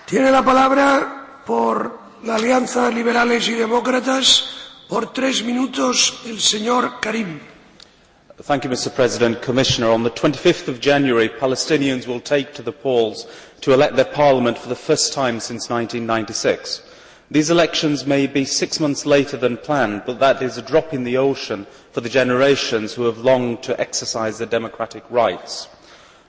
Tiene la palabra por la Alianza Liberales y Demócratas por 3 minutos el señor Karim. Thank you, Mr. President. Commissioner, on the 25th of January, Palestinians will take to the polls to elect their parliament for the first time since 1996. These elections may be 6 months later than planned, but that is a drop in the ocean for the generations who have longed to exercise their democratic rights.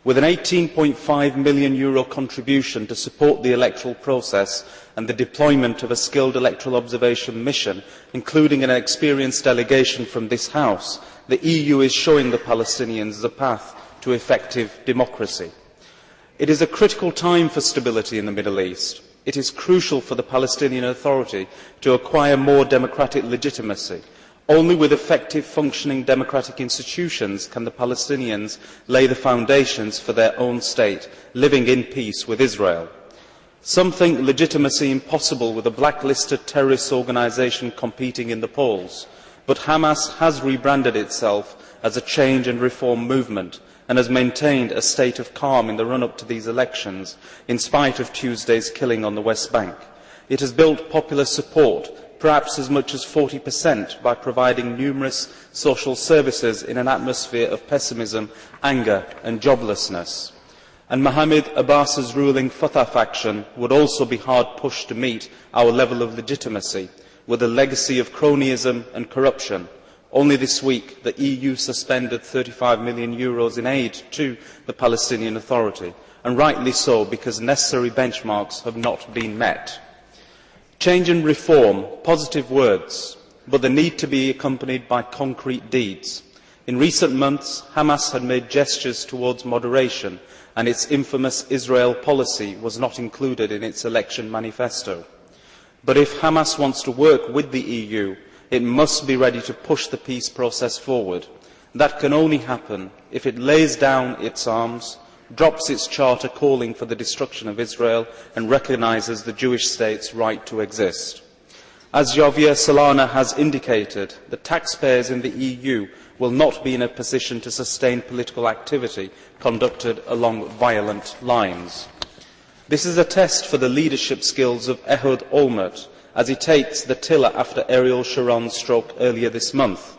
With an €18.5 million contribution to support the electoral process and the deployment of a skilled electoral observation mission, including an experienced delegation from this House, the EU is showing the Palestinians the path to effective democracy. It is a critical time for stability in the Middle East. It is crucial for the Palestinian Authority to acquire more democratic legitimacy. Only with effective functioning democratic institutions can the Palestinians lay the foundations for their own state, living in peace with Israel. Some think legitimacy impossible with a blacklisted terrorist organisation competing in the polls, but Hamas has rebranded itself as a change and reform movement and has maintained a state of calm in the run-up to these elections, in spite of Tuesday's killing on the West Bank. It has built popular support, perhaps as much as 40%, by providing numerous social services in an atmosphere of pessimism, anger and joblessness. And Mohammed Abbas's ruling Fatah faction would also be hard pushed to meet our level of legitimacy, with a legacy of cronyism and corruption. Only this week, the EU suspended €35 million in aid to the Palestinian Authority, and rightly so, because necessary benchmarks have not been met. Change and reform, positive words, but they need to be accompanied by concrete deeds. In recent months, Hamas had made gestures towards moderation, and its infamous Israel policy was not included in its election manifesto. But if Hamas wants to work with the EU, it must be ready to push the peace process forward. That can only happen if it lays down its arms, drops its charter calling for the destruction of Israel, and recognises the Jewish state's right to exist. As Javier Solana has indicated, the taxpayers in the EU will not be in a position to sustain political activity conducted along violent lines. This is a test for the leadership skills of Ehud Olmert as he takes the tiller after Ariel Sharon's stroke earlier this month.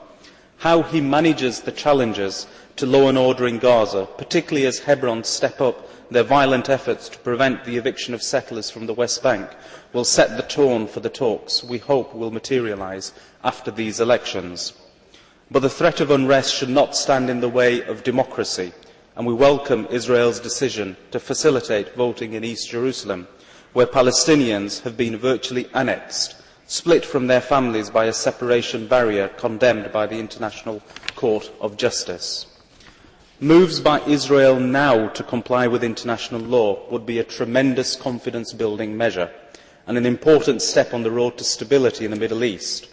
How he manages the challenges to law and order in Gaza, particularly as Hebron step up their violent efforts to prevent the eviction of settlers from the West Bank, will set the tone for the talks we hope will materialise after these elections. But the threat of unrest should not stand in the way of democracy, and we welcome Israel's decision to facilitate voting in East Jerusalem, where Palestinians have been virtually annexed, split from their families by a separation barrier condemned by the International Court of Justice. Moves by Israel now to comply with international law would be a tremendous confidence-building measure and an important step on the road to stability in the Middle East.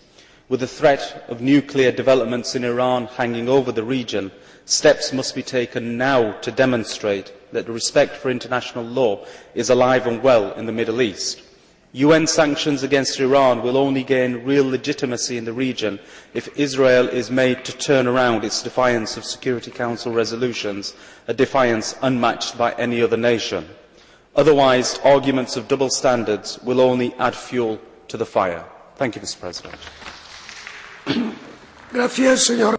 With the threat of nuclear developments in Iran hanging over the region, steps must be taken now to demonstrate that respect for international law is alive and well in the Middle East. UN sanctions against Iran will only gain real legitimacy in the region if Israel is made to turn around its defiance of Security Council resolutions, a defiance unmatched by any other nation. Otherwise, arguments of double standards will only add fuel to the fire. Thank you, Mr. President. Gracias, señor.